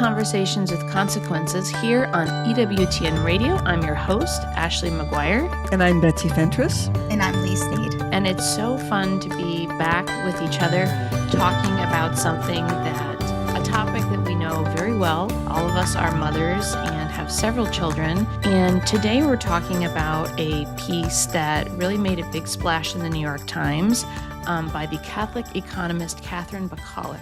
Conversations with Consequences here on EWTN Radio. I'm your host, Ashley McGuire. And I'm Betsy Fentress. And I'm Lee Sneed. And it's so fun to be back with each other, talking about something a topic that we know very well. All of us are mothers and have several children. And today we're talking about a piece that really made a big splash in the New York Times by the Catholic economist Catherine Bacallek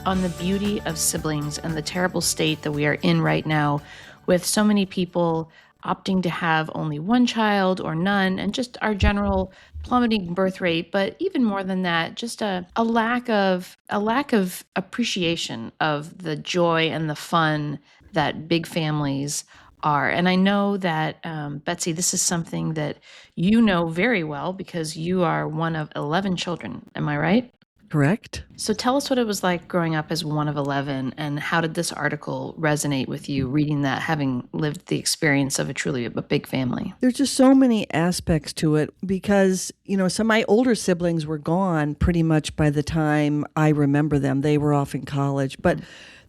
on the beauty of siblings and the terrible state that we are in right now, with so many people opting to have only one child or none, and just our general plummeting birth rate. But even more than that, just a lack of appreciation of the joy and the fun that big families are. And I know that, Betsy, this is something that you know very well because you are one of 11 children. Am I right? Correct. So tell us what it was like growing up as one of 11, and how did this article resonate with you, reading that, having lived the experience of a big family? There's just so many aspects to it because, some of my older siblings were gone pretty much by the time I remember them. They were off in college, but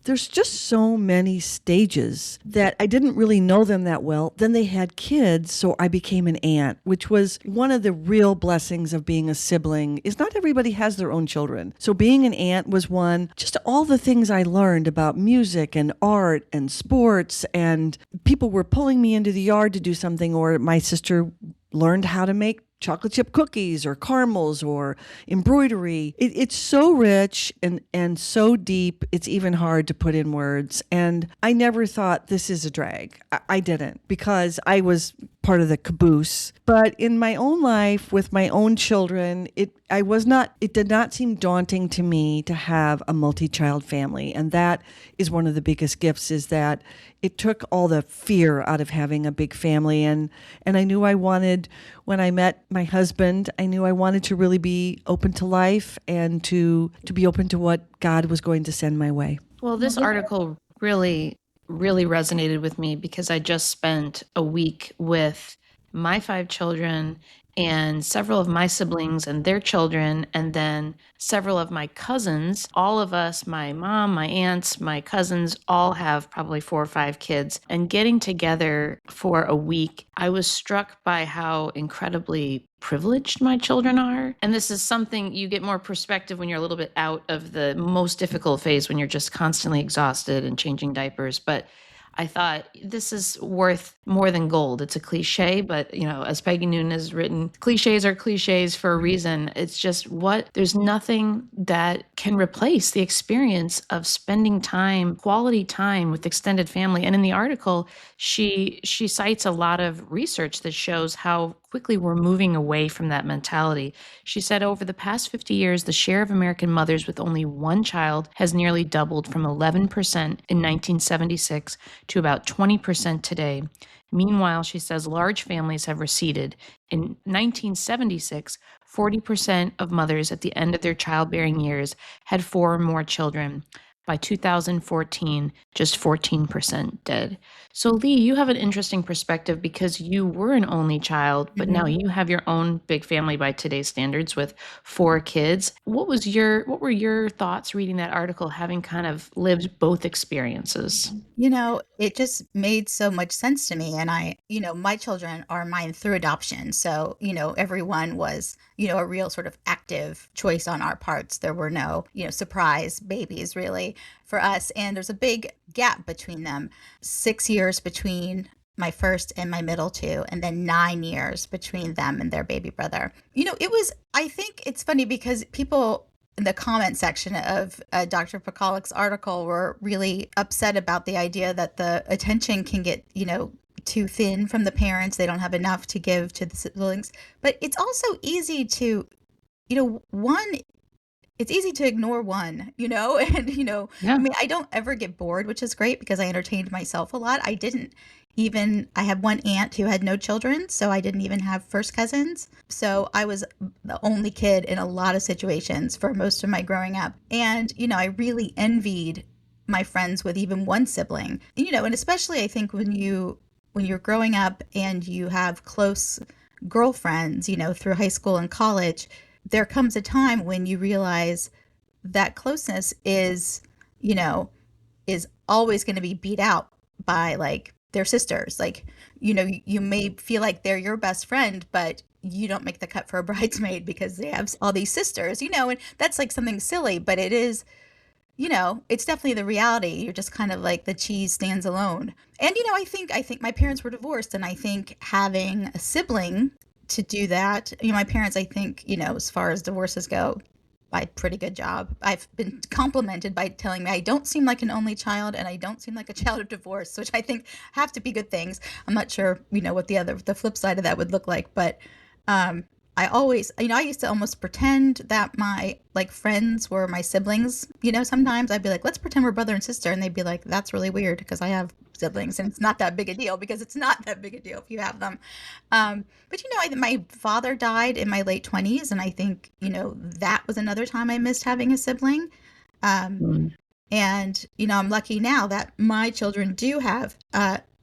there's just so many stages that I didn't really know them that well. Then they had kids, so I became an aunt, which was one of the real blessings of being a sibling, is not everybody has their own children. So being an aunt was one. Just all the things I learned about music and art and sports, and people were pulling me into the yard to do something, or my sister learned how to make chocolate chip cookies or caramels or embroidery. It's so rich and so deep, it's even hard to put in words. And I never thought this is a drag. I didn't, because I was part of the caboose. But in my own life with my own children, it did not seem daunting to me to have a multi-child family. And that is one of the biggest gifts, is that it took all the fear out of having a big family. And I knew when I met my husband, I knew I wanted to really be open to life and to be open to what God was going to send my way. Well, this article really resonated with me because I just spent a week with my 5 children and several of my siblings and their children, and then several of my cousins. All of us, my mom, my aunts, my cousins, all have probably 4 or 5 kids. And getting together for a week, I was struck by how incredibly privileged my children are. And this is something you get more perspective when you're a little bit out of the most difficult phase, when you're just constantly exhausted and changing diapers. But I thought, this is worth more than gold. It's a cliche, but as Peggy Noonan has written, cliches are cliches for a reason. It's just there's nothing that can replace the experience of spending quality time with extended family. And in the article, she cites a lot of research that shows how quickly we're moving away from that mentality. She said over the past 50 years, the share of American mothers with only one child has nearly doubled from 11% in 1976 to about 20% today. Meanwhile, she says large families have receded. In 1976, 40% of mothers at the end of their childbearing years had 4 or more children. By 2014, just 14% did. So Lee, you have an interesting perspective because you were an only child, but now you have your own big family by today's standards with 4 kids. What were your thoughts reading that article, having kind of lived both experiences? It just made so much sense to me. And my children are mine through adoption. So, everyone was, a real sort of active choice on our parts. There were no, surprise babies really for us. And there's a big gap between them. 6 years between my first and my middle 2, and then 9 years between them and their baby brother. I think it's funny because people in the comment section of Dr. Bacallek's article were really upset about the idea that the attention can get, too thin from the parents. They don't have enough to give to the siblings. But it's also easy to, it's easy to ignore one, and, Yeah. I mean, I don't ever get bored, which is great because I entertained myself a lot. I had one aunt who had no children, so I didn't even have first cousins. So I was the only kid in a lot of situations for most of my growing up. And, I really envied my friends with even one sibling, and especially I think when you're growing up and you have close girlfriends, through high school and college, there comes a time when you realize that closeness is, is always going to be beat out by like their sisters. Like, you may feel like they're your best friend, but you don't make the cut for a bridesmaid because they have all these sisters, and that's like something silly, but it is, it's definitely the reality. You're just kind of like the cheese stands alone. And I think my parents were divorced, and I think having a sibling to do that, my parents, I think, as far as divorces go, by pretty good job. I've been complimented by telling me I don't seem like an only child and I don't seem like a child of divorce, which I think have to be good things. I'm not sure, what the flip side of that would look like, but um I always, I used to almost pretend that my like friends were my siblings. Sometimes I'd be like, let's pretend we're brother and sister. And they'd be like, that's really weird because I have siblings and it's not that big a deal, because it's not that big a deal if you have them. But my father died in my late 20s. And I think, that was another time I missed having a sibling. Um, Mm. and, I'm lucky now that my children do have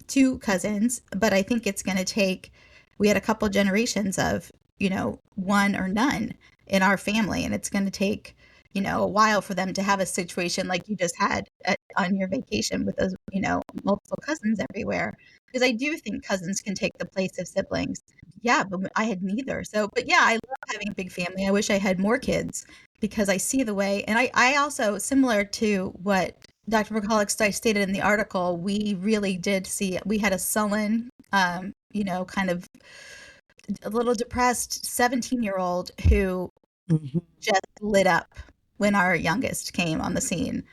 two cousins, but I think it's going to take, we had a couple generations of, one or none in our family. And it's going to take, a while for them to have a situation like you just had on your vacation with those, multiple cousins everywhere. Because I do think cousins can take the place of siblings. Yeah, but I had neither. So, but yeah, I love having a big family. I wish I had more kids because I see the way. And I also, similar to what Dr. McCulloch stated in the article, we really did see, we had a sullen, kind of a little depressed 17-year-old who Mhm. just lit up when our youngest came on the scene.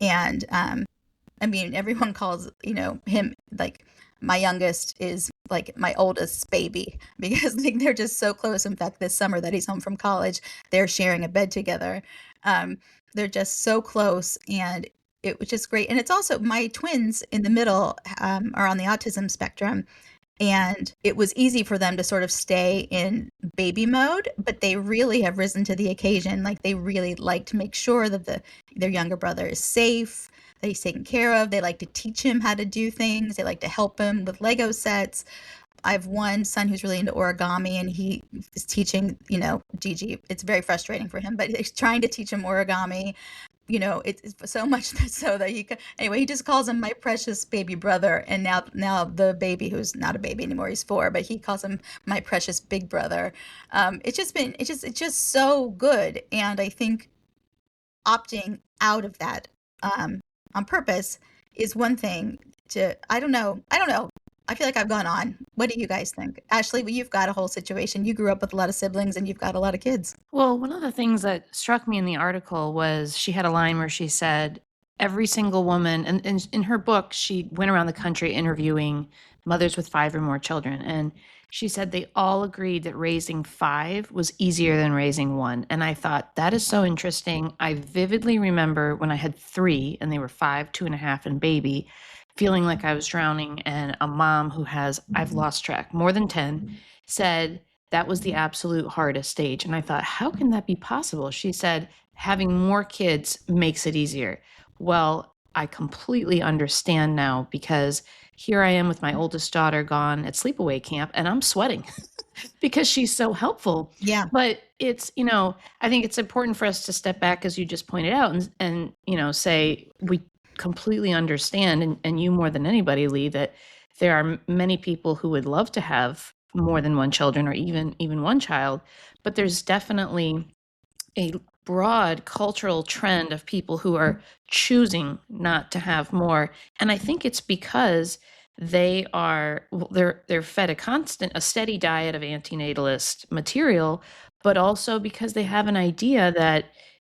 And I mean, everyone calls, him like, my youngest is like my oldest baby because like, they're just so close. In fact, this summer that he's home from college, they're sharing a bed together. Um, they're just so close, and it was just great. And it's also, my twins in the middle are on the autism spectrum, and it was easy for them to sort of stay in baby mode, but they really have risen to the occasion. Like, they really like to make sure that their younger brother is safe, that he's taken care of. They like to teach him how to do things. They like to help him with Lego sets. I have one son who's really into origami, and he is teaching, Gigi. It's very frustrating for him, but he's trying to teach him origami. It's so much so that anyway, he just calls him my precious baby brother. And now the baby, who's not a baby anymore, he's 4, but he calls him my precious big brother. It's just so good. And I think opting out of that on purpose is one thing. I don't know. I feel like I've gone on. What do you guys think? Ashley, well, you've got a whole situation. You grew up with a lot of siblings and you've got a lot of kids. Well, one of the things that struck me in the article was she had a line where she said, every single woman, and in her book, she went around the country interviewing mothers with 5 or more children. And she said they all agreed that raising 5 was easier than raising 1. And I thought, that is so interesting. I vividly remember when I had 3 and they were 5, 2.5, and baby, feeling like I was drowning. And a mom who has, I've lost track, more than 10, said, that was the absolute hardest stage. And I thought, how can that be possible? She said, having more kids makes it easier. Well, I completely understand now, because here I am with my oldest daughter gone at sleepaway camp and I'm sweating because she's so helpful. Yeah, But it's, I think it's important for us to step back, as you just pointed out, and say we completely understand, and you more than anybody, Lee, that there are many people who would love to have more than one children, or even one child, but there's definitely a broad cultural trend of people who are choosing not to have more. And I think it's because they're fed a steady diet of antinatalist material, but also because they have an idea that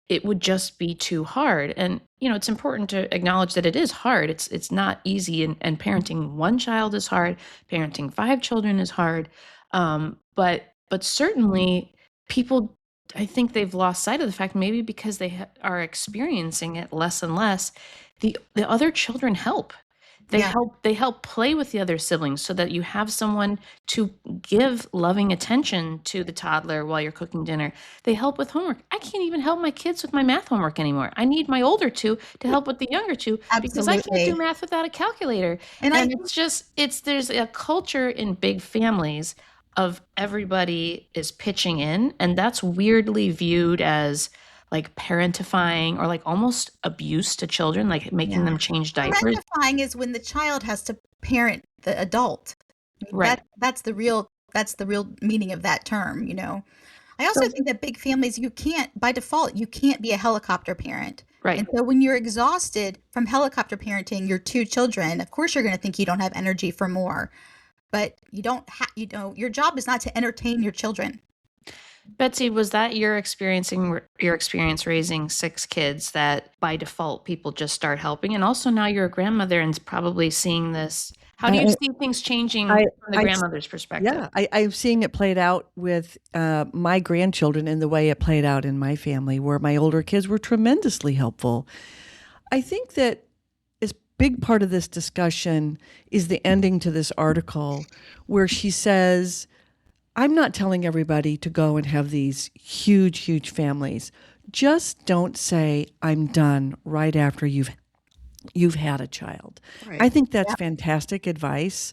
it would just be too hard. And it's important to acknowledge that it is hard. It's not easy, and parenting one child is hard. Parenting 5 children is hard. But certainly people, I think they've lost sight of the fact, maybe because they are experiencing it less and less. The other children help. They yeah, help play with the other siblings, so that you have someone to give loving attention to the toddler while you're cooking dinner. They help with homework. I can't even help my kids with my math homework anymore. I need my older 2 to help with the younger 2, because I can't do absolutely. math without a calculator. And I And there's a culture in big families of everybody is pitching in, and that's weirdly viewed as, like parentifying or like almost abuse to children, like making Yeah. them change diapers. Parentifying is when the child has to parent the adult. I mean, Right. that's the real meaning of that term, you know. I also So think that big families, you can't, by default, you can't be a helicopter parent. Right. And so when you're exhausted from helicopter parenting your two children, of course you're going to think you don't have energy for more. But you don't have, you know, your job is not to entertain your children. Betsy, was that your experience raising six kids that by default people just start helping? And also now you're a grandmother and probably seeing this. How do you I, see things changing I, from the I, grandmother's perspective? yeah, I'm seeing it played out with my grandchildren in the way it played out in my family, where my older kids were tremendously helpful. I think that a big part of this discussion is the ending to this article where she says, I'm not telling everybody to go and have these huge, huge families. Just don't say I'm done right after you've had a child. I Right. think that's Yeah. fantastic advice.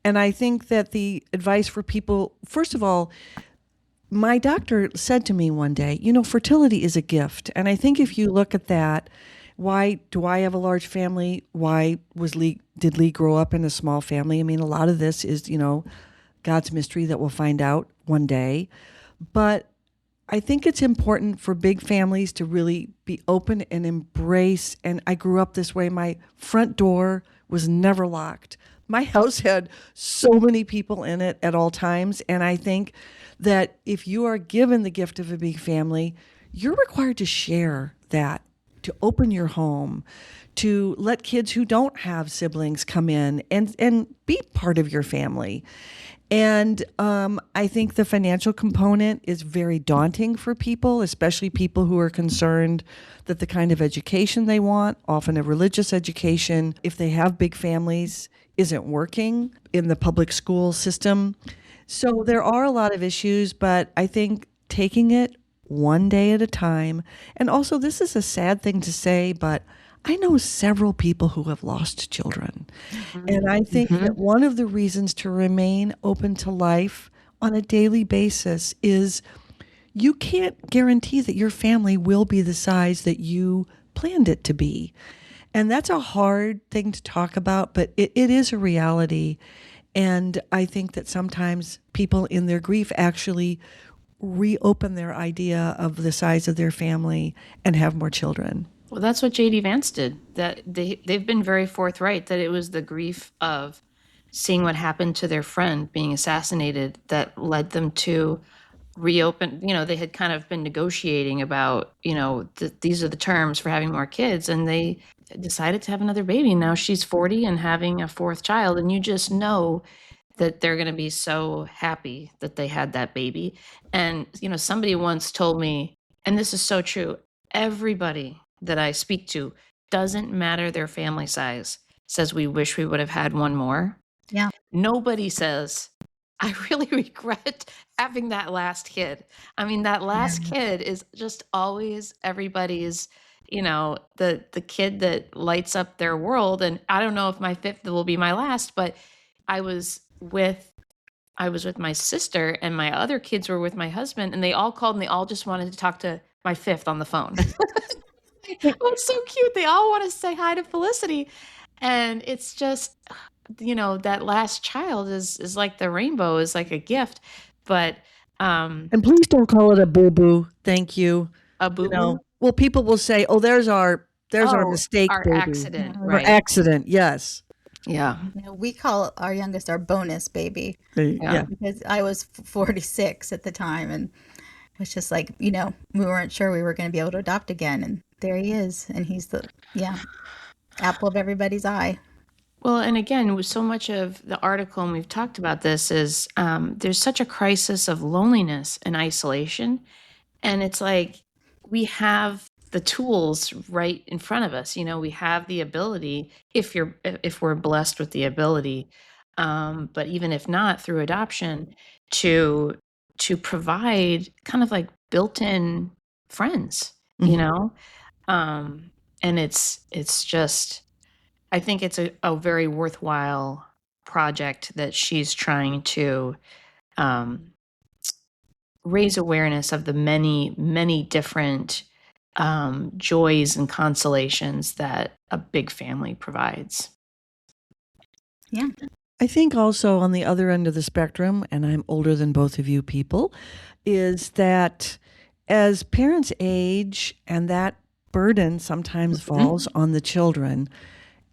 And I think that the advice for people, first of all, my doctor said to me one day, fertility is a gift. And I think if you look at that, why do I have a large family? Why did Lee grow up in a small family? I mean, a lot of this is, God's mystery that we'll find out one day. But I think it's important for big families to really be open and embrace. And I grew up this way. My front door was never locked. My house had so many people in it at all times. And I think that if you are given the gift of a big family, you're required to share that, to open your home, to let kids who don't have siblings come in and be part of your family. And I think the financial component is very daunting for people, especially people who are concerned that the kind of education they want, often a religious education, if they have big families, isn't working in the public school system. So there are a lot of issues, but I think taking it one day at a time, and also this is a sad thing to say, but I know several people who have lost children. And I think Mm-hmm. that one of the reasons to remain open to life on a daily basis is you can't guarantee that your family will be the size that you planned it to be. And that's a hard thing to talk about, but it is a reality. And I think that sometimes people in their grief actually reopen their idea of the size of their family and have more children. Well, that's what JD Vance did. That they've been very forthright that it was the grief of seeing what happened to their friend being assassinated that led them to reopen. They had kind of been negotiating about, these are the terms for having more kids, and they decided to have another baby. Now she's 40 and having a fourth child, and you just know that they're going to be so happy that they had that baby. And, somebody once told me, and this is so true, everybody that I speak to, doesn't matter their family size, says we wish we would have had one more. Yeah. Nobody says, I really regret having that last kid. I mean, that Yeah. last kid is just always everybody's, the kid that lights up their world. And I don't know if my fifth will be my last, but I was with I was with my sister and my other kids were with my husband, and they all called and they all just wanted to talk to my fifth on the phone. It was so cute. They all want to say hi to Felicity. And it's just, that last child is like the rainbow, is like a gift. But And please don't call it a boo boo. Thank you. a boo boo. Well, people will say, "Oh, there's our Oh, mistake our baby, accident, or right? accident." Yes. Yeah, We call our youngest our bonus baby yeah. Yeah. because I was 46 at the time, and it was just like, we weren't sure we were going to be able to adopt again, and there he is, and he's the apple of everybody's eye. Well, and again, with so much of the article, and we've talked about this, is there's such a crisis of loneliness and isolation. And it's like we have the tools right in front of us. We have the ability, if we're blessed with the ability, but even if not, through adoption, to provide kind of like built-in friends. You Mhm. know, and it's just, I think it's a very worthwhile project that she's trying to um, raise awareness of the many, many different joys and consolations that a big family provides. Yeah. I think also on the other end of the spectrum, and I'm older than both of you people, is that as parents age and that burden sometimes falls on the children,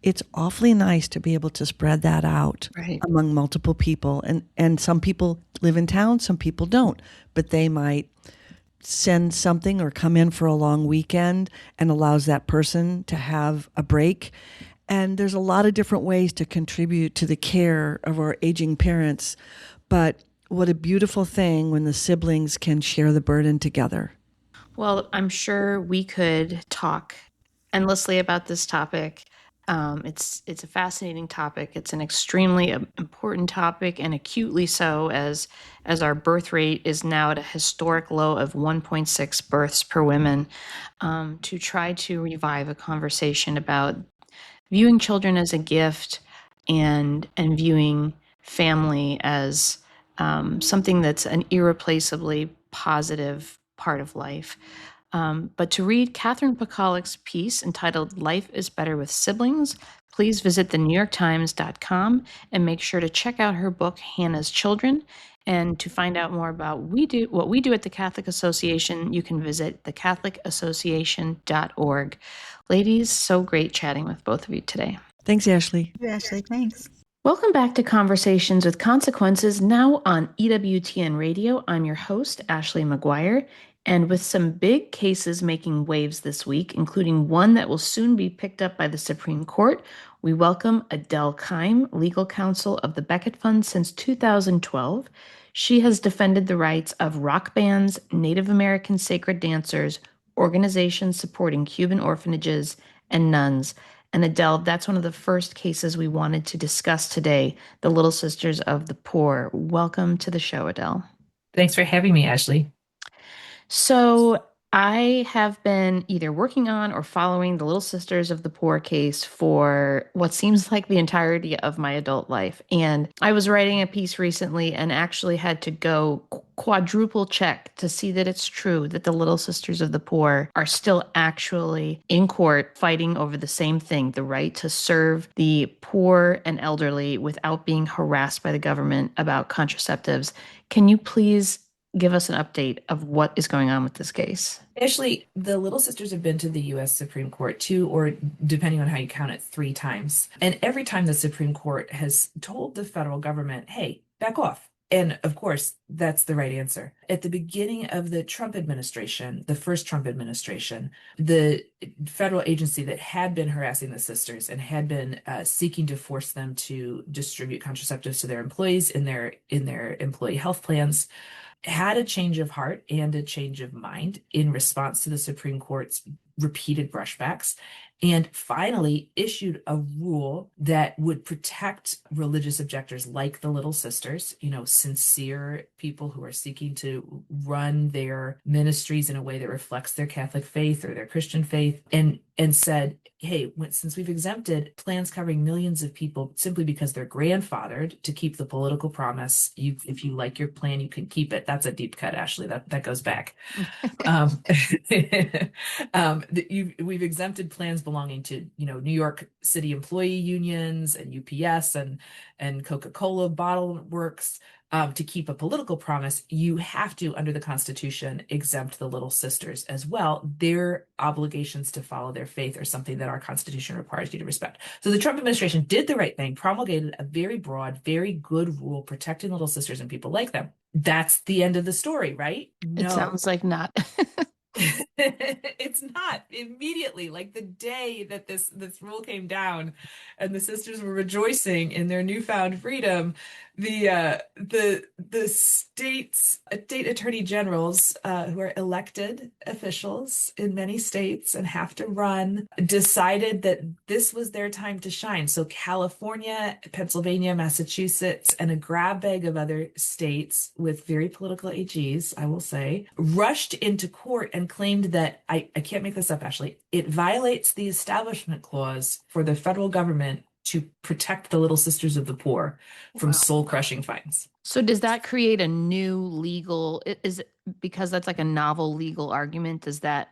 it's awfully nice to be able to spread that out Right. among multiple people. And some people live in town, some people don't, but they might send something or come in for a long weekend and allows that person to have a break. And there's a lot of different ways to contribute to the care of our aging parents. But what a beautiful thing when the siblings can share the burden together. Well, I'm sure we could talk endlessly about this topic. It's a fascinating topic. It's an extremely important topic, and acutely so, as our birth rate is now at a historic low of 1.6 births per woman. To try to revive a conversation about viewing children as a gift, and viewing family as something that's an irreplaceably positive part of life. But to read Catherine Pacalick's piece entitled Life is Better with Siblings, please visit thenewyorktimes.com and make sure to check out her book, Hannah's Children. And to find out more about what we do at the Catholic Association, you can visit thecatholicassociation.org. Ladies, so great chatting with both of you today. Thanks, Ashley. Ashley, thanks. Welcome back to Conversations with Consequences, now on EWTN Radio. I'm your host, Ashley McGuire, and with some big cases making waves this week, including one that will soon be picked up by the Supreme Court, we welcome Adele Keim, legal counsel of the Becket Fund since 2012. She has defended the rights of rock bands, Native American sacred dancers, organizations supporting Cuban orphanages, and nuns. And Adele, that's one of the first cases we wanted to discuss today, the Little Sisters of the Poor. Welcome to the show, Adele. Thanks for having me, Ashley. So I have been either working on or following the Little Sisters of the Poor case for what seems like the entirety of my adult life. And I was writing a piece recently and actually had to go quadruple check to see that it's true that the Little Sisters of the Poor are still actually in court fighting over the same thing, the right to serve the poor and elderly without being harassed by the government about contraceptives. Can you please give us an update of what is going on with this case? Ashley, the Little Sisters have been to the U.S. Supreme Court 2, or depending on how you count it, 3 times. And every time the Supreme Court has told the federal government, hey, back off. And of course, that's the right answer. At the beginning of the Trump administration, the first Trump administration, the federal agency that had been harassing the sisters and had been seeking to force them to distribute contraceptives to their employees in their employee health plans had a change of heart and a change of mind in response to the Supreme Court's repeated brushbacks, and finally issued a rule that would protect religious objectors like the Little Sisters, sincere people who are seeking to run their ministries in a way that reflects their Catholic faith or their Christian faith, and said, hey, since we've exempted plans covering millions of people simply because they're grandfathered to keep the political promise, if you like your plan, you can keep it. That's a deep cut, Ashley. That goes back. We've exempted plans belonging to New York City employee unions and UPS and Coca-Cola bottle works. To keep a political promise, you have to, under the Constitution, exempt the Little Sisters as well. Their obligations to follow their faith are something that our Constitution requires you to respect. So the Trump administration did the right thing, promulgated a very broad, very good rule protecting Little Sisters and people like them. That's the end of the story, right? No. It sounds like not. It's not. Immediately, like the day that this rule came down and the sisters were rejoicing in their newfound freedom, the state attorney generals, who are elected officials in many states and have to run, decided that this was their time to shine. So California, Pennsylvania, Massachusetts, and a grab bag of other states with very political AGs, I will say, rushed into court and claimed that, I can't make this up, Ashley, it violates the Establishment Clause for the federal government to protect the little sisters of the poor from Wow. soul-crushing fines. So does that create a new legal, is it because that's like a novel legal argument? Is that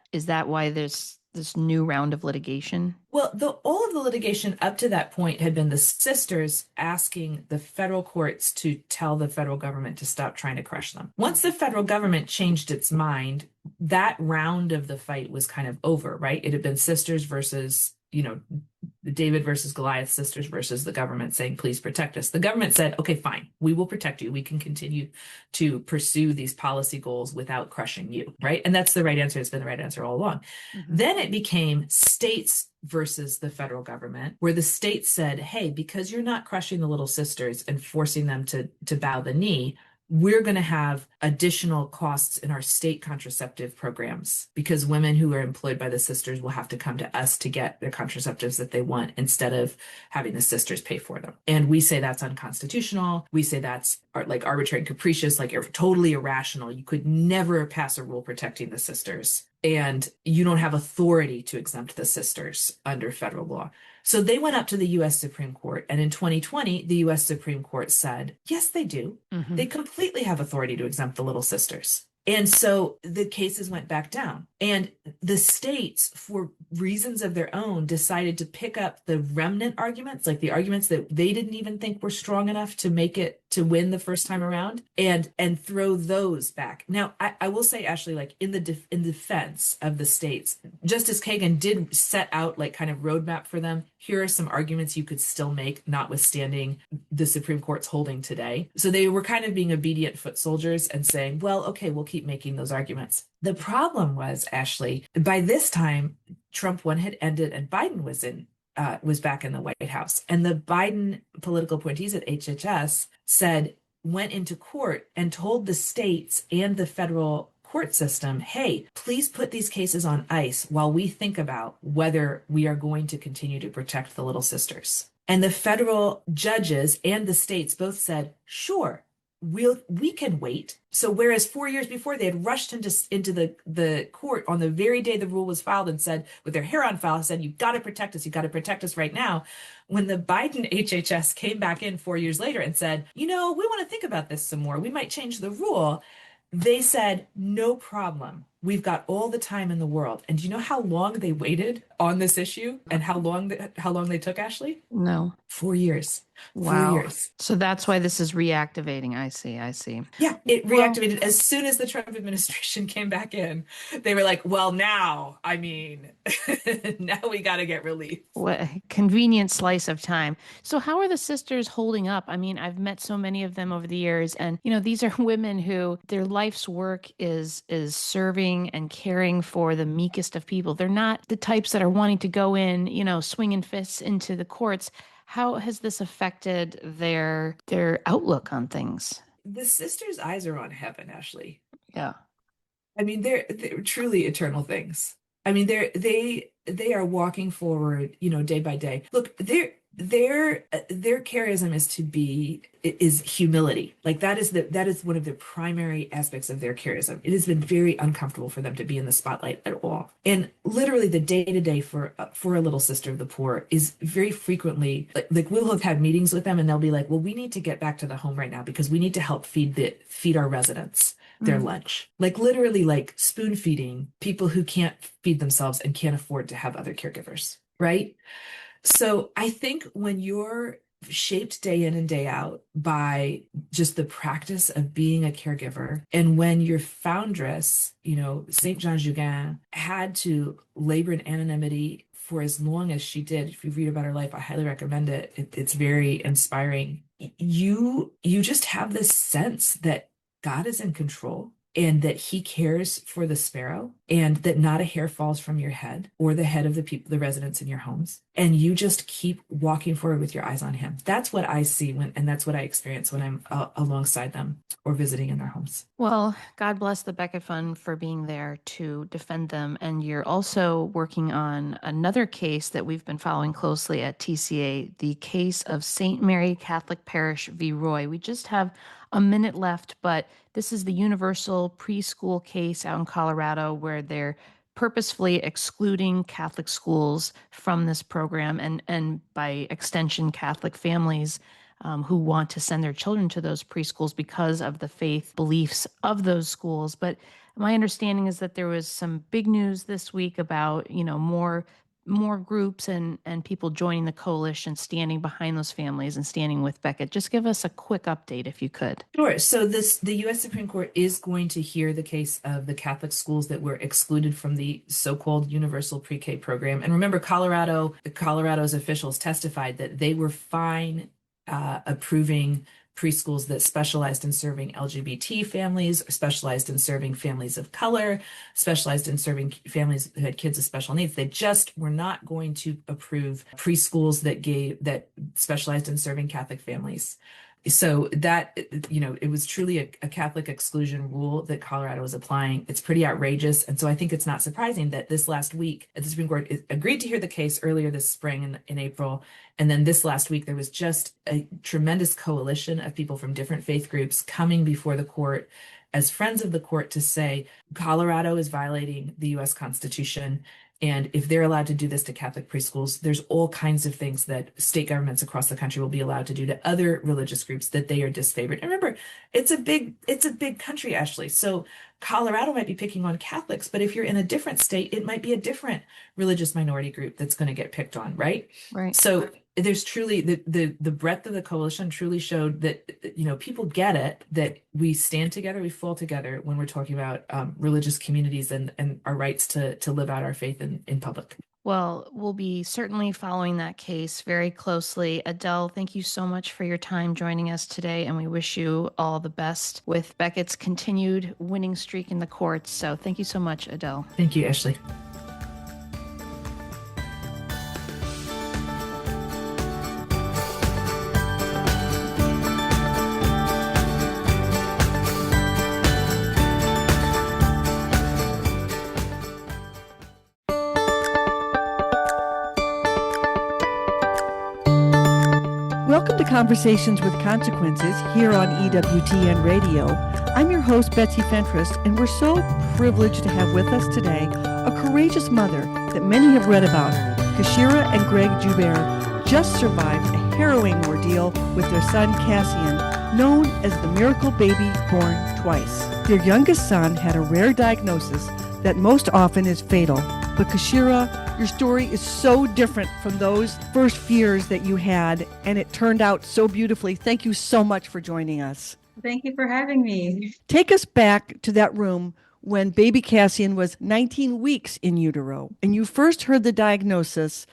why there's this new round of litigation? Well, all of the litigation up to that point had been the sisters asking the federal courts to tell the federal government to stop trying to crush them. Once the federal government changed its mind, that round of the fight was kind of over, right? It had been sisters versus, David versus Goliath, sisters versus the government saying, please protect us. The government said, okay, fine, we will protect you. We can continue to pursue these policy goals without crushing you, right? And that's the right answer. It's been the right answer all along. Then it became states versus the federal government, where the states said, hey, because you're not crushing the little sisters and forcing them to bow the knee, we're going to have additional costs in our state contraceptive programs because women who are employed by the sisters will have to come to us to get the contraceptives that they want instead of having the sisters pay for them. And we say that's unconstitutional. We say that's like arbitrary and capricious, like totally irrational. You could never pass a rule protecting the sisters. And you don't have authority to exempt the sisters under federal law. So they went up to the US Supreme Court. And in 2020, the US Supreme Court said, yes, they do. They completely have authority to exempt the little sisters. And so the cases went back down. And the states, for reasons of their own, decided to pick up the remnant arguments, like the arguments that they didn't even think were strong enough to make it to win the first time around, and throw those back. Now, I will say, Ashley, like in defense of the states, Justice Kagan did set out like kind of roadmap for them. Here are some arguments you could still make, notwithstanding the Supreme Court's holding today. So they were kind of being obedient foot soldiers and saying, well, okay, we'll keep making those arguments. The problem was, Ashley, by this time, Trump 1 had ended and Biden was back in the White House. And the Biden political appointees at HHS went into court and told the states and the federal court system, hey, please put these cases on ice while we think about whether we are going to continue to protect the little sisters. And the federal judges and the states both said, sure, we can wait. So whereas 4 years before they had rushed into the court on the very day the rule was filed and said, with their hair on file, said, you've got to protect us right now. When the Biden HHS came back in 4 years later and said, we want to think about this some more, we might change the rule, they said, no problem. We've got all the time in the world. And do you know how long they waited on this issue and how long they took, Ashley? No. 4 years. Wow. 4 years. So that's why this is reactivating. I see. Yeah, it reactivated as soon as the Trump administration came back in. They were like, well, now we got to get relief. What a convenient slice of time. So how are the sisters holding up? I mean, I've met so many of them over the years, and these are women who their life's work is serving and caring for the meekest of people. They're not the types that are wanting to go in, swinging fists into the courts. How has this affected their outlook on things? The sisters' eyes are on heaven, Ashley. Yeah. I mean, they're truly eternal things. I mean, they are walking forward, day by day. Look, their charism is humility. Like that is one of the primary aspects of their charism. It has been very uncomfortable for them to be in the spotlight at all. And literally the day to day for a little sister of the poor is very frequently like we'll have had meetings with them and they'll be like, well, we need to get back to the home right now because we need to help feed our residents their lunch. Like literally like spoon feeding people who can't feed themselves and can't afford to have other caregivers, right? So I think when you're shaped day in and day out by just the practice of being a caregiver, and when your foundress, St. Jean Jugan, had to labor in anonymity for as long as she did. If you read about her life, I highly recommend it. It's very inspiring. You just have this sense that God is in control and that he cares for the sparrow and that not a hair falls from your head or the head of the residents in your homes. And you just keep walking forward with your eyes on him. That's what I see and that's what I experience when I'm alongside them or visiting in their homes. Well, God bless the Beckett Fund for being there to defend them. And you're also working on another case that we've been following closely at TCA, the case of St. Mary Catholic Parish v. Roy. We just have a minute left, but this is the universal preschool case out in Colorado where they're purposefully excluding Catholic schools from this program, and by extension, Catholic families who want to send their children to those preschools because of the faith beliefs of those schools. But my understanding is that there was some big news this week about, more groups and people joining the coalition, standing behind those families and standing with Becket. Just give us a quick update if you could. Sure. So the U.S. Supreme Court is going to hear the case of the Catholic schools that were excluded from the so-called universal pre-K program. And remember, Colorado's officials testified that they were fine approving preschools that specialized in serving LGBT families, specialized in serving families of color, specialized in serving families who had kids with special needs. They just were not going to approve preschools that specialized in serving Catholic families. So that, it was truly a Catholic exclusion rule that Colorado was applying. It's pretty outrageous. And so I think it's not surprising that this last week the Supreme Court agreed to hear the case earlier this spring in April. And then this last week, there was just a tremendous coalition of people from different faith groups coming before the court as friends of the court to say Colorado is violating the U.S. Constitution. And if they're allowed to do this to Catholic preschools, there's all kinds of things that state governments across the country will be allowed to do to other religious groups that they are disfavored. And remember, it's a big country, Ashley. So Colorado might be picking on Catholics, but if you're in a different state, it might be a different religious minority group that's going to get picked on, right? Right. So there's truly the breadth of the coalition truly showed that, people get it, that we stand together, we fall together when we're talking about religious communities and our rights to live out our faith in public. Well, we'll be certainly following that case very closely. Adele, thank you so much for your time joining us today, and we wish you all the best with Beckett's continued winning streak in the courts. So thank you so much, Adele. Thank you, Ashley. Welcome to Conversations with Consequences here on EWTN Radio. I'm your host, Betsy Fentress, and we're so privileged to have with us today a courageous mother that many have read about. Keishera and Greg Joubert just survived a harrowing ordeal with their son, Cassian, known as the miracle baby born twice. Their youngest son had a rare diagnosis that most often is fatal. But Keishera, your story is so different from those first fears that you had, and it turned out so beautifully. Thank you so much for joining us. Thank you for having me. Take us back to that room when baby Cassian was 19 weeks in utero, and you first heard the diagnosis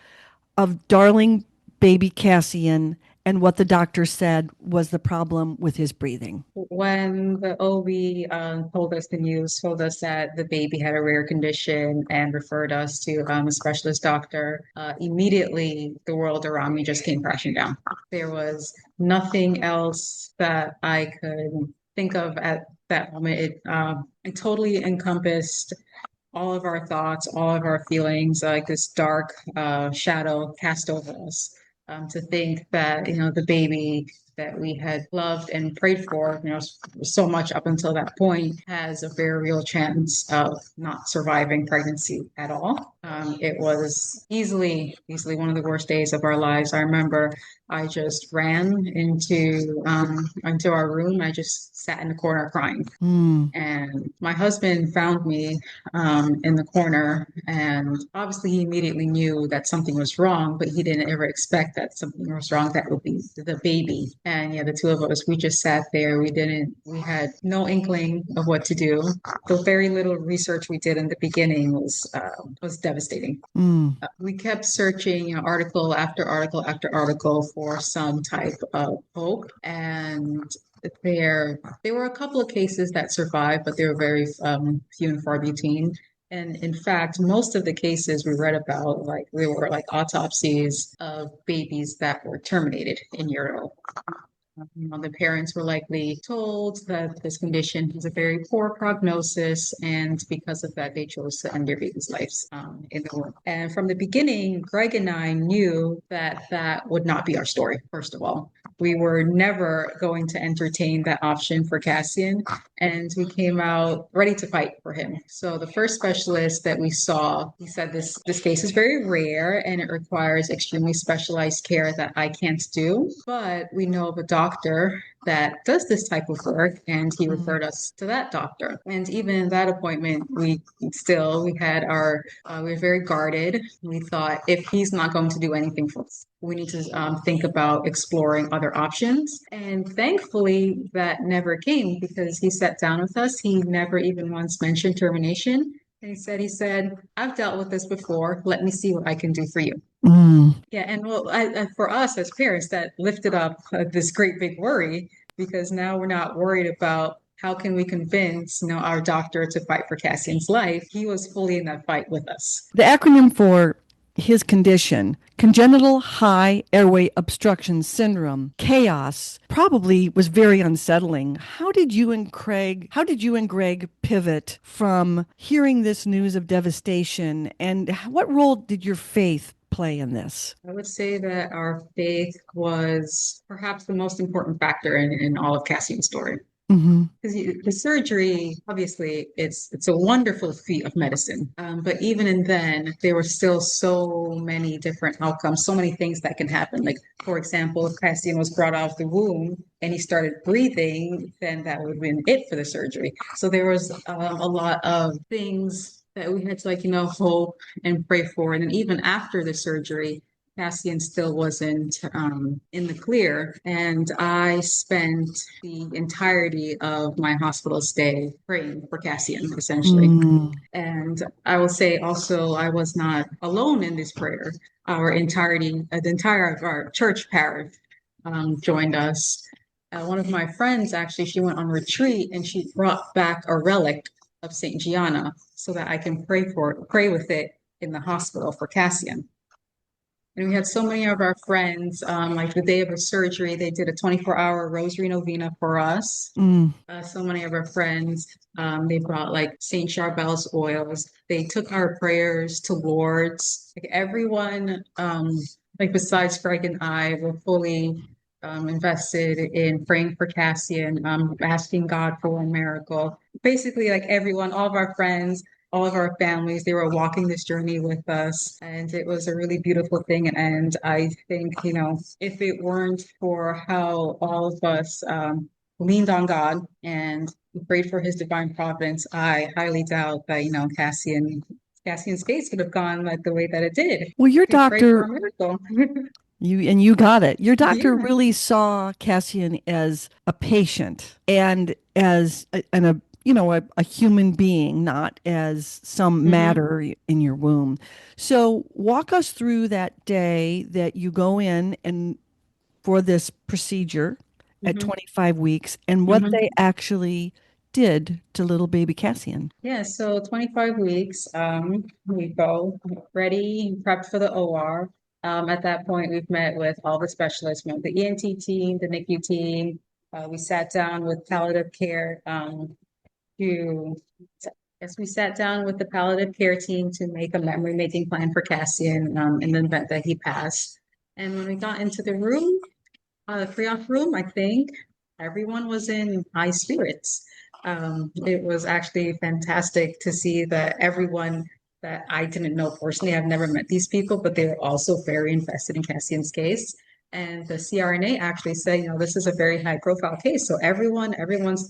of darling baby Cassian and what the doctor said was the problem with his breathing. When the OB told us the news, told us that the baby had a rare condition and referred us to a specialist doctor, immediately the world around me just came crashing down. There was nothing else that I could think of at that moment. It totally encompassed all of our thoughts, all of our feelings, like this dark shadow cast over us. To think that, the baby that we had loved and prayed for, so much up until that point, has a very real chance of not surviving pregnancy at all. It was easily one of the worst days of our lives. I remember I just ran into our room. I just sat in the corner crying. And my husband found me in the corner, and obviously he immediately knew that something was wrong, but he didn't ever expect that something was wrong that would be the baby. And the two of us, we just sat there. We had no inkling of what to do. The very little research we did in the beginning was devastating. We kept searching, article after article after article for some type of hope, and there were a couple of cases that survived, but they were very few and far between. And in fact, most of the cases we read about, they were autopsies of babies that were terminated in utero. The parents were likely told that this condition has a very poor prognosis, and because of that, they chose to end their babies' lives in the womb. And from the beginning, Greg and I knew that would not be our story, first of all. we were never going to entertain that option for Cassian, and we came out ready to fight for him. So the first specialist that we saw, he said this case is very rare and it requires extremely specialized care that I can't do, but we know of a doctor that does this type of work, and he referred us to that doctor. And even in that appointment, we had our we were very guarded. We thought, if he's not going to do anything for us, we need to think about exploring other options. And thankfully, that never came, because he sat down with us. He never even once mentioned termination. And he said, I've dealt with this before. Let me see what I can do for you. Yeah, and well, for us as parents, that lifted up this great big worry, because now we're not worried about how can we convince, our doctor to fight for Cassian's life. He was fully in that fight with us. The acronym for his condition, congenital high airway obstruction syndrome, chaos, probably was very unsettling. How did you and Greg pivot from hearing this news of devastation, and what role did your faith play in this? I would say that our faith was perhaps the most important factor in all of Cassian's story. Because the surgery, obviously, it's a wonderful feat of medicine. But even then, there were still so many different outcomes, so many things that can happen. Like, for example, if Cassian was brought out of the womb and he started breathing, then that would have been it for the surgery. So there was a lot of things that we had to, hope and pray for. And then even after the surgery, Cassian still wasn't in the clear. And I spent the entirety of my hospital stay praying for Cassian, essentially. And I will say also, I was not alone in this prayer. The entire of our church parish joined us. One of my friends, actually, she went on retreat and she brought back a relic of Saint Gianna so that I can pray with it in the hospital for Cassian. And we had so many of our friends, like the day of the surgery, they did a 24-hour rosary novena for us. So many of our friends, they brought like Saint Charbel's oils. They took our prayers to Lourdes. Like everyone, like besides Greg and I, were fully invested in praying for Cassian, asking God for a miracle. Basically, like everyone, all of our friends, all of our families, they were walking this journey with us, and it was a really beautiful thing. And I think, if it weren't for how all of us leaned on God and prayed for his divine providence, I highly doubt that, Cassian's case could have gone like the way that it did. Well, your We prayed for doctor, a miracle. you got it. Your doctor Yeah. really saw Cassian as a patient and as a human being, not as some matter in your womb. So walk us through that day that you go in and for this procedure at 25 weeks and what they actually did to little baby Cassian. Yeah, so 25 weeks, we go ready, prepped for the OR. At that point, we've met with all the specialists, met with the ENT team, the NICU team. We sat down with palliative care we sat down with the palliative care team to make a memory making plan for Cassian in the event that he passed. And when we got into the room, the pre-op room, I think everyone was in high spirits. It was actually fantastic to see that everyone that I didn't know personally, I've never met these people, but they were also very invested in Cassian's case. And the CRNA actually said, this is a very high profile case. So everyone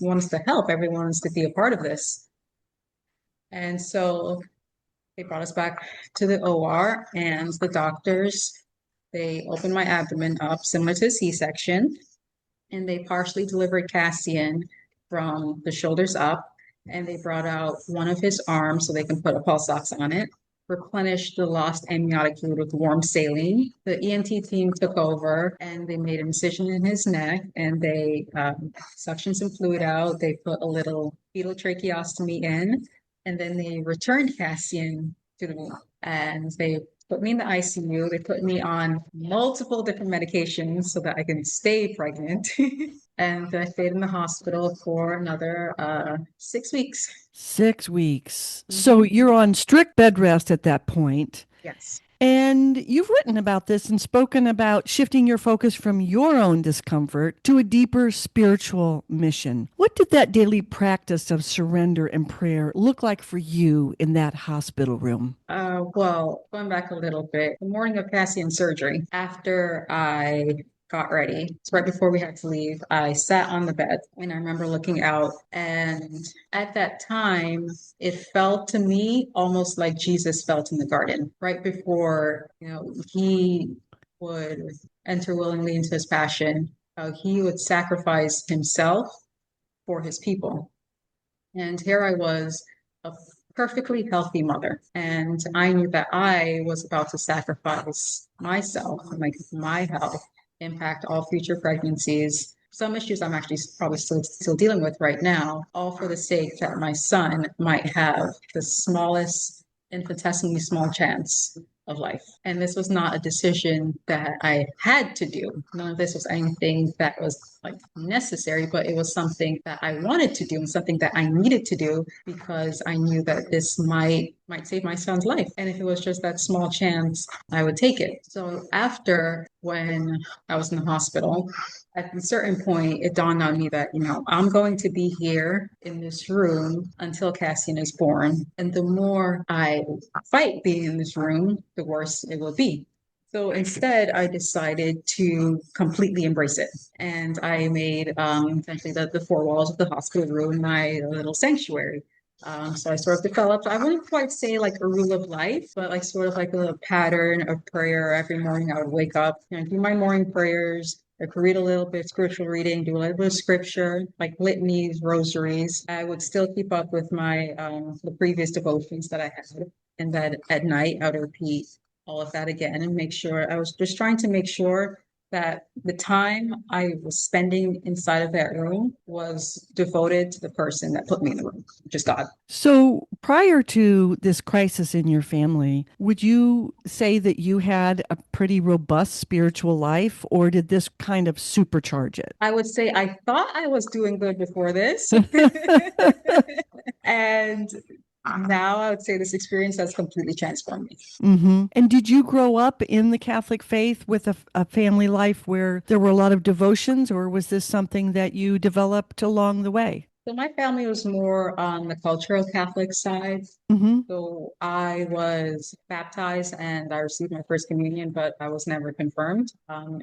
wants to help. Everyone wants to be a part of this. And so they brought us back to the OR, and the doctors, they opened my abdomen up similar to a C-section, and they partially delivered Cassian from the shoulders up, and they brought out one of his arms so they can put a pulse ox on it, replenished the lost amniotic fluid with warm saline. The ENT team took over and they made an incision in his neck, and they suctioned some fluid out. They put a little fetal tracheostomy in, and then they returned Cassian to the womb. And they put me in the ICU. They put me on multiple different medications so that I can stay pregnant. And I stayed in the hospital for another 6 weeks. 6 weeks. So you're on strict bed rest at that point. Yes. And you've written about this and spoken about shifting your focus from your own discomfort to a deeper spiritual mission. What did that daily practice of surrender and prayer look like for you in that hospital room? Well, going back a little bit, the morning of Cassian's surgery, after I got ready, so right before we had to leave, I sat on the bed and I remember looking out. And at that time, it felt to me almost like Jesus felt in the garden right before, he would enter willingly into his passion. He would sacrifice himself for his people. And here I was, a perfectly healthy mother. And I knew that I was about to sacrifice myself, like my health, impact all future pregnancies. Some issues I'm actually probably still dealing with right now, all for the sake that my son might have the smallest, infinitesimally small chance of life. And this was not a decision that I had to do. None of this was anything that was like necessary, but it was something that I wanted to do and something that I needed to do because I knew that this might save my son's life. And if it was just that small chance, I would take it. So after when I was in the hospital, at a certain point, it dawned on me that, I'm going to be here in this room until Cassian is born. And the more I fight being in this room, the worse it will be. So instead, I decided to completely embrace it. And I made essentially the four walls of the hospital room my little sanctuary. So I sort of developed, I wouldn't quite say like a rule of life, but like sort of like a pattern of prayer. Every morning I would wake up, do my morning prayers. I could read a little bit of spiritual reading, do a little bit of scripture, like litanies, rosaries. I would still keep up with my the previous devotions that I had. And then at night I would repeat all of that again and make sure I was just trying to make sure that the time I was spending inside of that room was devoted to the person that put me in the room, which is God. So, prior to this crisis in your family, would you say that you had a pretty robust spiritual life, or did this kind of supercharge it? I would say I thought I was doing good before this. And now I would say this experience has completely transformed me. And did you grow up in the Catholic faith with a family life where there were a lot of devotions, or was this something that you developed along the way? So my family was more on the cultural Catholic side. So I was baptized and I received my first communion, but I was never confirmed.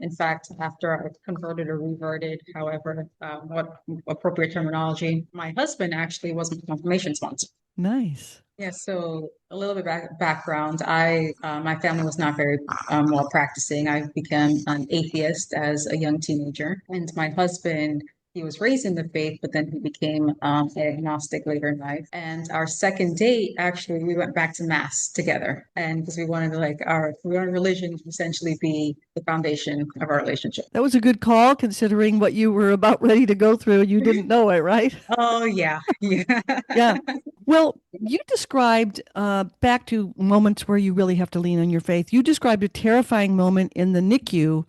In fact, after I converted or reverted, however, what appropriate terminology, my husband actually was my confirmation sponsor. Nice. Yeah, so a little bit background. My family was not very well practicing. I became an atheist as a young teenager, and my husband, he was raised in the faith, but then he became agnostic later in life. And our second date, actually, we went back to mass together, and because we wanted to we wanted religion to essentially be the foundation of our relationship. That was a good call considering what you were about ready to go through. You didn't know it, right? Oh yeah, yeah. Yeah. Well, you described back to moments where you really have to lean on your faith. You described a terrifying moment in the NICU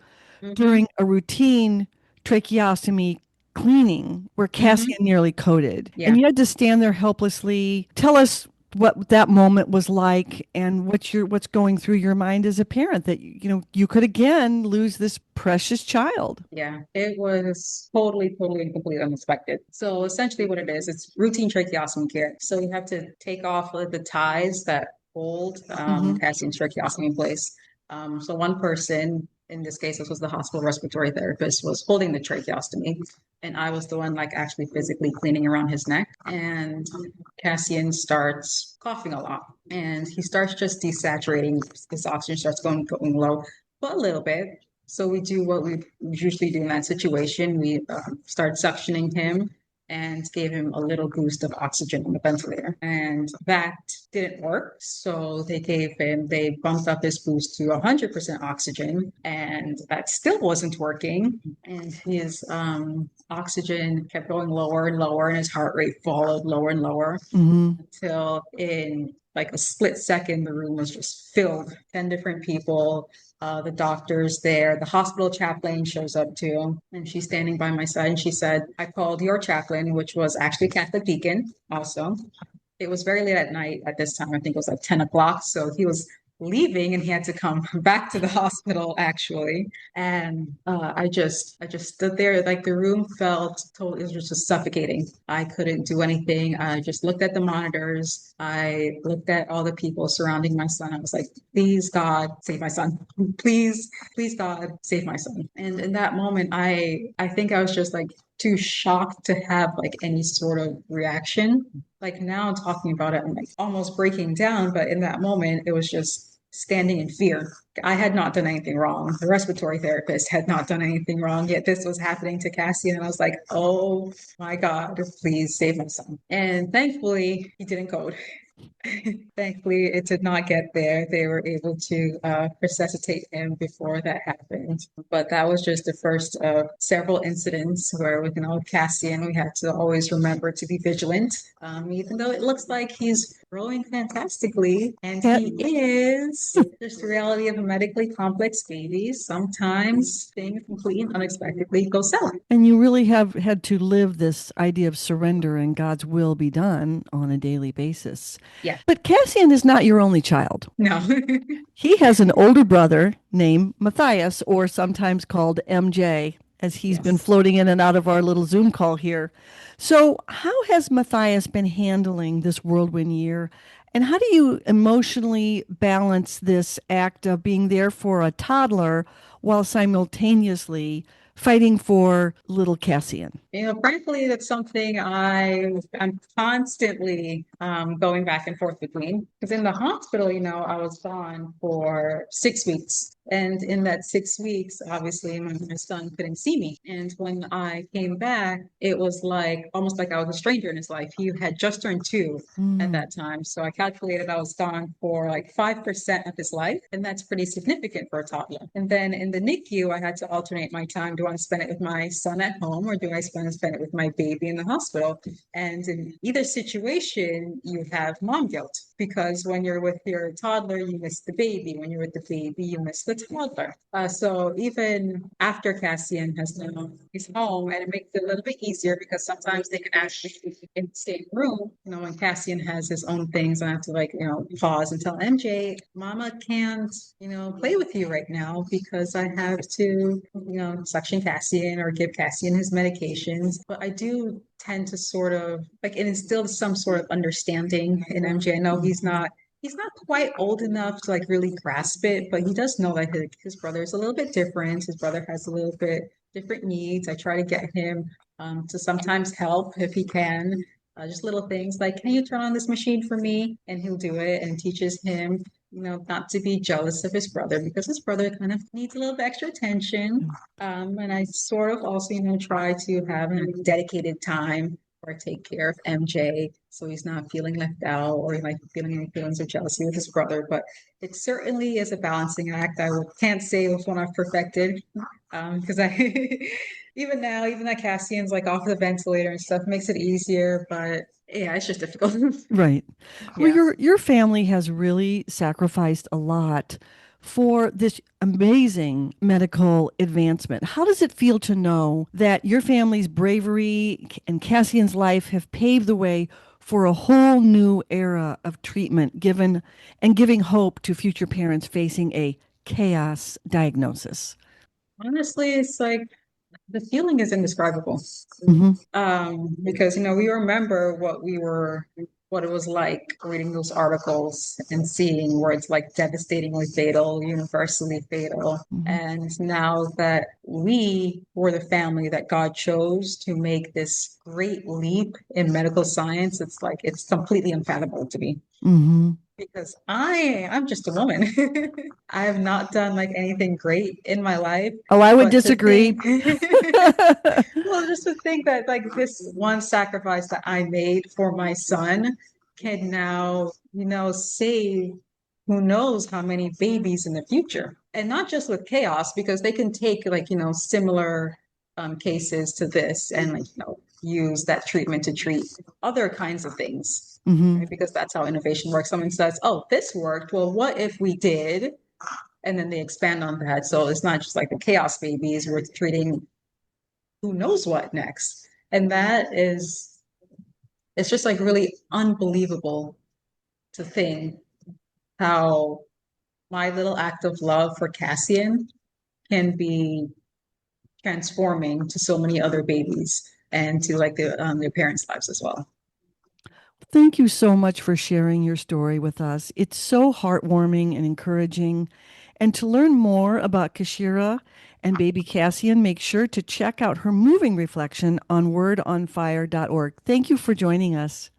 during a routine tracheostomy cleaning where Cassian nearly coded. Yeah. And you had to stand there helplessly. Tell us what that moment was like and what's going through your mind as a parent that you could again lose this precious child. Yeah, it was totally and completely unexpected. So essentially what it is, it's routine tracheostomy care. So you have to take off the ties that hold Cassian's tracheostomy in place. So one person, in this case, this was the hospital respiratory therapist, was holding the tracheostomy. And I was the one like actually physically cleaning around his neck. And Cassian starts coughing a lot. And he starts just desaturating. His oxygen starts going low, but a little bit. So we do what we usually do in that situation. We start suctioning him and gave him a little boost of oxygen on the ventilator. And that didn't work. So they bumped up his boost to 100% oxygen, and that still wasn't working. And his oxygen kept going lower and lower, and his heart rate followed lower and lower until in like a split second, the room was just filled. 10 different people. The doctor's there. The hospital chaplain shows up too, and she's standing by my side. And she said, "I called your chaplain," which was actually a Catholic deacon also. It was very late at night at this time. I think it was like 10 o'clock. So he was leaving and he had to come back to the hospital actually. And I just stood there, like the room felt totally, it was just suffocating. I couldn't do anything. I just looked at the monitors. I looked at all the people surrounding my son. I was like, please God, save my son. Please, please God, save my son. And in that moment, I think I was just like too shocked to have like any sort of reaction. Like now talking about it, I'm like almost breaking down, but in that moment, it was just standing in fear. I had not done anything wrong. The respiratory therapist had not done anything wrong, yet this was happening to Cassie. And I was like, oh my God, please save my son. And thankfully, he didn't code. Thankfully, it did not get there. They were able to resuscitate him before that happened. But that was just the first of several incidents where, with Cassian, we had to always remember to be vigilant, even though it looks like he's growing fantastically, and Cat- he is. Just the reality of a medically complex baby. Sometimes things completely and unexpectedly go south. And you really have had to live this idea of surrender and God's will be done on a daily basis. Yeah. But Cassian is not your only child. No. He has an older brother named Matthias, or sometimes called MJ, as he's been Yes. floating in and out of our little Zoom call here. So, how has Matthias been handling this whirlwind year? And how do you emotionally balance this act of being there for a toddler while simultaneously fighting for little Cassian? Frankly, that's something I'm constantly going back and forth between. Because in the hospital, I was gone for 6 weeks. And in that 6 weeks, obviously, my son couldn't see me. And when I came back, it was like almost like I was a stranger in his life. He had just turned 2 at that time. So I calculated I was gone for like 5% of his life. And that's pretty significant for a toddler. And then in the NICU, I had to alternate my time. Do I spend it with my son at home, or do I spend it with my baby in the hospital? And in either situation, you have mom guilt, because when you're with your toddler, you miss the baby. When you're with the baby, you miss the toddler. So even after Cassian has now he's home, and it makes it a little bit easier because sometimes they can actually be in the same room. When Cassian has his own things, I have to pause and tell MJ, Mama can't play with you right now because I have to suction Cassian or give Cassian his medications. But I do tend to sort of like it instills some sort of understanding in MJ. I know he's not quite old enough to like really grasp it, but he does know that his brother is a little bit different. His brother has a little bit different needs. I try to get him to sometimes help if he can. Just little things like, can you turn on this machine for me? And he'll do it, and teaches him, not to be jealous of his brother, because his brother kind of needs a little bit extra attention. And I sort of also, try to have a dedicated time or take care of MJ so he's not feeling left out or like feeling any feelings of jealousy with his brother. But it certainly is a balancing act. Can't say which one I've perfected, because I even now, even that Cassian's like off the ventilator and stuff makes it easier. But yeah, it's just difficult. Right. Well, Yeah. your family has really sacrificed a lot for this amazing medical advancement. How does it feel to know that your family's bravery and Cassian's life have paved the way for a whole new era of treatment giving hope to future parents facing a chaos diagnosis? Honestly, it's like the feeling is indescribable. Mhm. Because we remember what it was like reading those articles and seeing where it's like devastatingly fatal, universally fatal. Mhm. And now that we were the family that God chose to make this great leap in medical science, it's like it's completely unfathomable to me. Mhm. Because I'm just a woman. I have not done like anything great in my life, Oh, I would but to disagree. think, well, just to think that like this one sacrifice that I made for my son can now, save who knows how many babies in the future. And not just with chaos, because they can take like, similar cases to this and like, use that treatment to treat other kinds of things, Mhm. right? Because that's how innovation works. Someone says, oh, this worked. Well, what if we did? And then they expand on that. So it's not just like the chaos babies, we're treating who knows what next. And it's just like really unbelievable to think how my little act of love for Cassian can be transforming to so many other babies and to like their parents' lives as well. Thank you so much for sharing your story with us. It's so heartwarming and encouraging. And to learn more about Keishera and baby Cassian, make sure to check out her moving reflection on wordonfire.org. Thank you for joining us.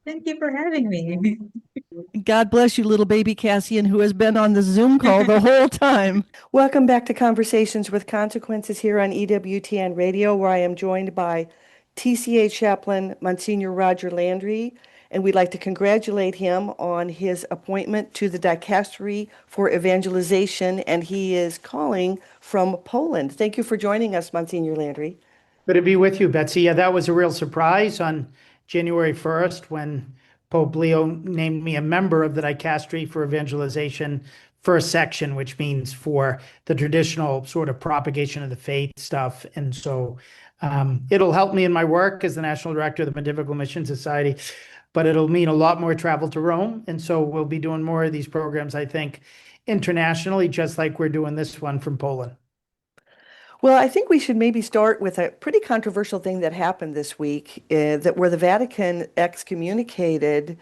Thank you for having me. God bless you, little baby Cassian, who has been on the Zoom call the whole time. Welcome back to Conversations with Consequences here on EWTN Radio, where I am joined by TCA Chaplain Monsignor Roger Landry, and we'd like to congratulate him on his appointment to the Dicastery for Evangelization, and he is calling from Poland. Thank you for joining us, Monsignor Landry. Good to be with you, Betsy. Yeah, that was a real surprise on January 1st when Pope Leo named me a member of the Dicastery for Evangelization First Section, which means for the traditional sort of propagation of the faith stuff. And so it'll help me in my work as the National Director of the Pontifical Mission Society, but it'll mean a lot more travel to Rome. And so we'll be doing more of these programs, I think, internationally, just like we're doing this one from Poland. Well, I think we should maybe start with a pretty controversial thing that happened this week, that where the Vatican excommunicated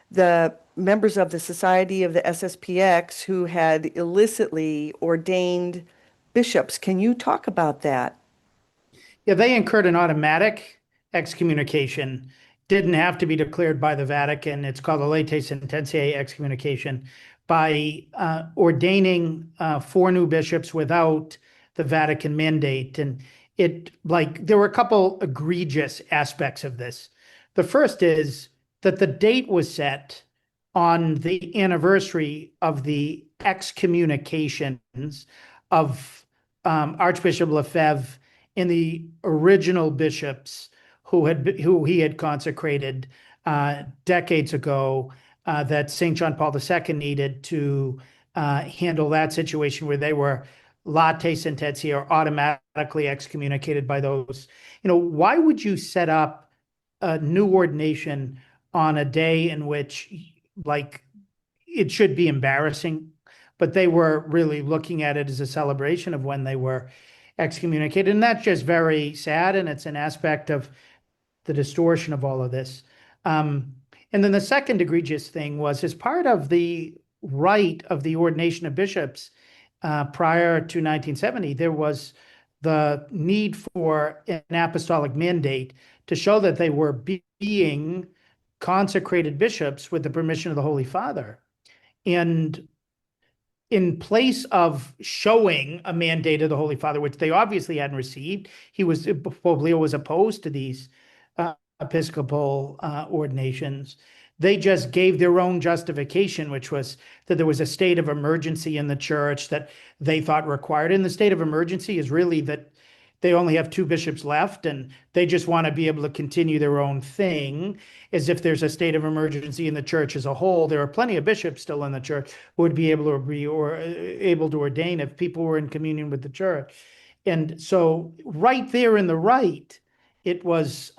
the members of the Society of the SSPX who had illicitly ordained bishops. Can you talk about that? Yeah, they incurred an automatic excommunication. Didn't have to be declared by the Vatican. It's called a late sententiae excommunication by ordaining 4 new bishops without the Vatican mandate. And there were a couple egregious aspects of this. The first is that the date was set on the anniversary of the excommunications of Archbishop Lefebvre and the original bishops who he had consecrated decades ago, that St. John Paul II needed to handle that situation where they were late sententia or automatically excommunicated by those. Why would you set up a new ordination on a day in which, like, it should be embarrassing, but they were really looking at it as a celebration of when they were excommunicated. And that's just very sad. And it's an aspect of the distortion of all of this. And then the second egregious thing was, as part of the rite of the ordination of bishops prior to 1970, there was the need for an apostolic mandate to show that they were being consecrated bishops with the permission of the Holy Father. And in place of showing a mandate of the Holy Father, which they obviously hadn't received, Pope Leo was opposed to these episcopal ordinations. They just gave their own justification, which was that there was a state of emergency in the church that they thought required. And the state of emergency is really that they only have 2 bishops left and they just want to be able to continue their own thing, as if there's a state of emergency in the church as a whole. There are plenty of bishops still in the church who would be able to ordain if people were in communion with the church. And so right there in the right, it was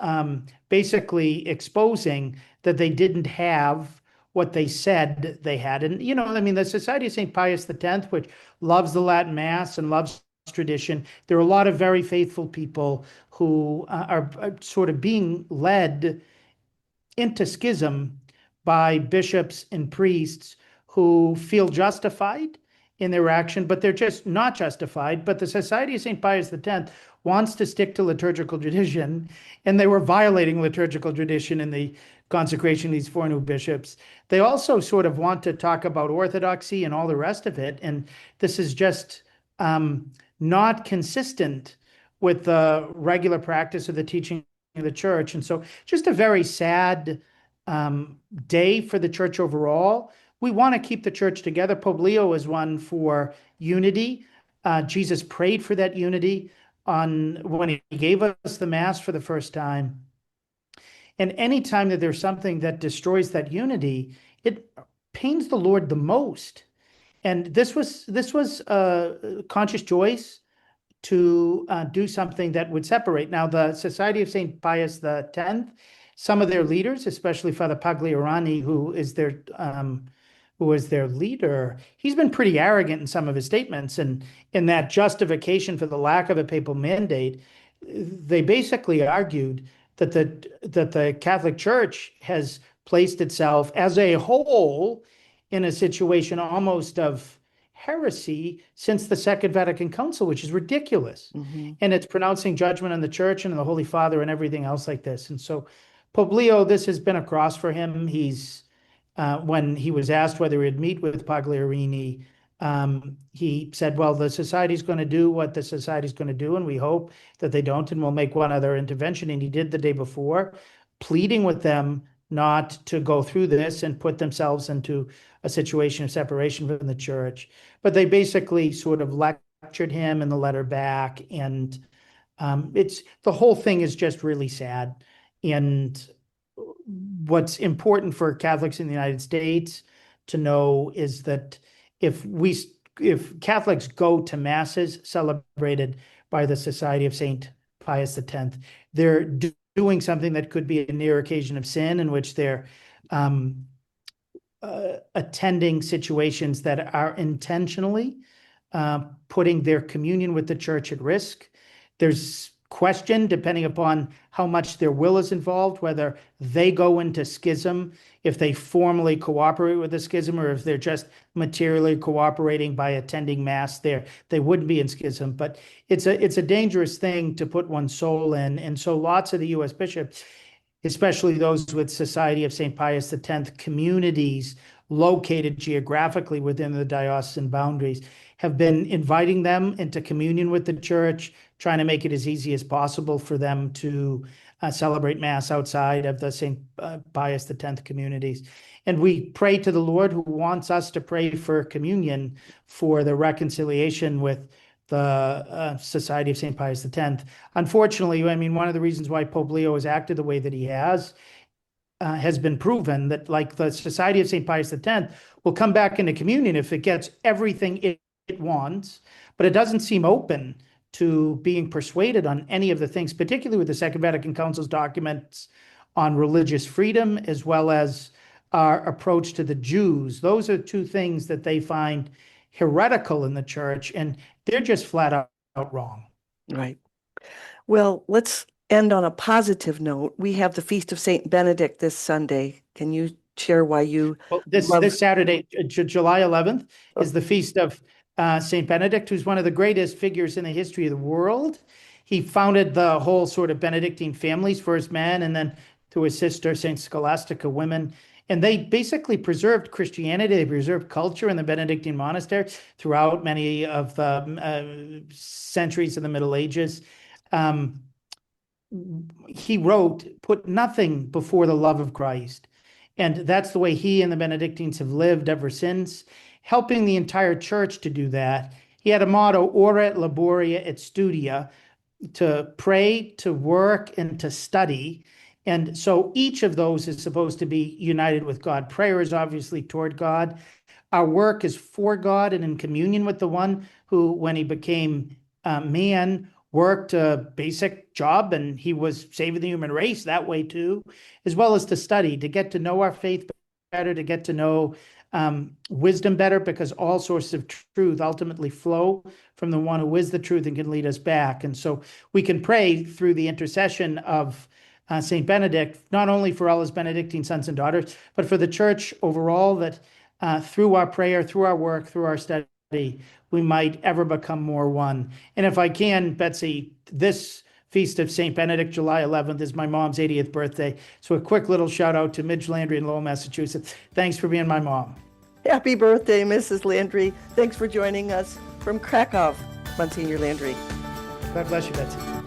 basically exposing that they didn't have what they said they had. And, the Society of St. Pius X, which loves the Latin Mass and loves tradition, there are a lot of very faithful people who are sort of being led into schism by bishops and priests who feel justified in their action, but they're just not justified. But the Society of St. Pius X wants to stick to liturgical tradition, and they were violating liturgical tradition in the consecration of these 4 new bishops. They also sort of want to talk about orthodoxy and all the rest of it, and this is just not consistent with the regular practice of the teaching of the church. And so just a very sad day for the church overall. We want to keep the church together. Pope Leo is one for unity. Jesus prayed for that unity when he gave us the Mass for the first time. And anytime that there's something that destroys that unity, it pains the Lord the most. And this was a conscious choice to do something that would separate. Now, the Society of St. Pius X, some of their leaders, especially Father Pagliarani, who is their who was their leader, he's been pretty arrogant in some of his statements. And in that justification for the lack of a papal mandate, they basically argued that the Catholic Church has placed itself as a whole in a situation almost of heresy since the Second Vatican Council, which is ridiculous. And it's pronouncing judgment on the Church and the Holy Father and everything else like this. And so Pope Leo, this has been a cross for him. When he was asked whether he'd meet with Pagliarini, he said, well, the society's going to do what the society's going to do, and we hope that they don't, and we'll make one other intervention. And he did the day before, pleading with them not to go through this and put themselves into a situation of separation from the Church. But they basically sort of lectured him in the letter back, and the whole thing is just really sad. And what's important for Catholics in the United States to know is that if Catholics go to masses celebrated by the Society of Saint Pius X, they're doing something that could be a near occasion of sin, in which they're attending situations that are intentionally putting their communion with the Church at risk. There's question, depending upon how much their will is involved, whether they go into schism, if they formally cooperate with the schism, or if they're just materially cooperating by attending Mass there. They wouldn't be in schism, but it's a dangerous thing to put one's soul in. And so lots of the U.S. bishops, especially those with Society of St. Pius X communities located geographically within the diocesan boundaries, have been inviting them into communion with the Church, trying to make it as easy as possible for them to celebrate Mass outside of the St. Pius X communities. And we pray to the Lord, who wants us to pray for communion, for the reconciliation with the Society of St. Pius X. Unfortunately, I mean, one of the reasons why Pope Leo has acted the way that he has been proven that, like, the Society of St. Pius X will come back into communion if it gets everything it wants, but it doesn't seem open to being persuaded on any of the things, particularly with the Second Vatican Council's documents on religious freedom, as well as our approach to the Jews. Those are two things that they find heretical in the Church, and they're just flat out wrong. Right. Well, let's end on a positive note. We have the Feast of Saint Benedict this Sunday. Can you share why you this Saturday, July 11th, is the feast of Saint Benedict, who's one of the greatest figures in the history of the world. He founded the whole sort of Benedictine families, first men, and then through his sister, Saint Scholastica, women. And they basically preserved Christianity. They preserved culture in the Benedictine monastery throughout many of the centuries of the Middle Ages. He wrote, "Put nothing before the love of Christ." And that's the way he and the Benedictines have lived ever since, helping the entire Church to do that. He had a motto, Ora et Laboria et Studia, to pray, to work, and to study. And so each of those is supposed to be united with God. Prayer is obviously toward God. Our work is for God and in communion with the one who, when he became man, worked a basic job, and he was saving the human race that way too, as well as to study, to get to know our faith better, to get to know wisdom better, because all sources of truth ultimately flow from the one who is the truth and can lead us back. And so we can pray through the intercession of Saint Benedict, not only for all his Benedictine sons and daughters, but for the Church overall, that through our prayer, through our work, through our study, we might ever become more one. And if I can, Betsy, this Feast of St. Benedict, July 11th, is my mom's 80th birthday. So a quick little shout out to Midge Landry in Lowell, Massachusetts. Thanks for being my mom. Happy birthday, Mrs. Landry. Thanks for joining us from Krakow, Monsignor Landry. God bless you, Betsy.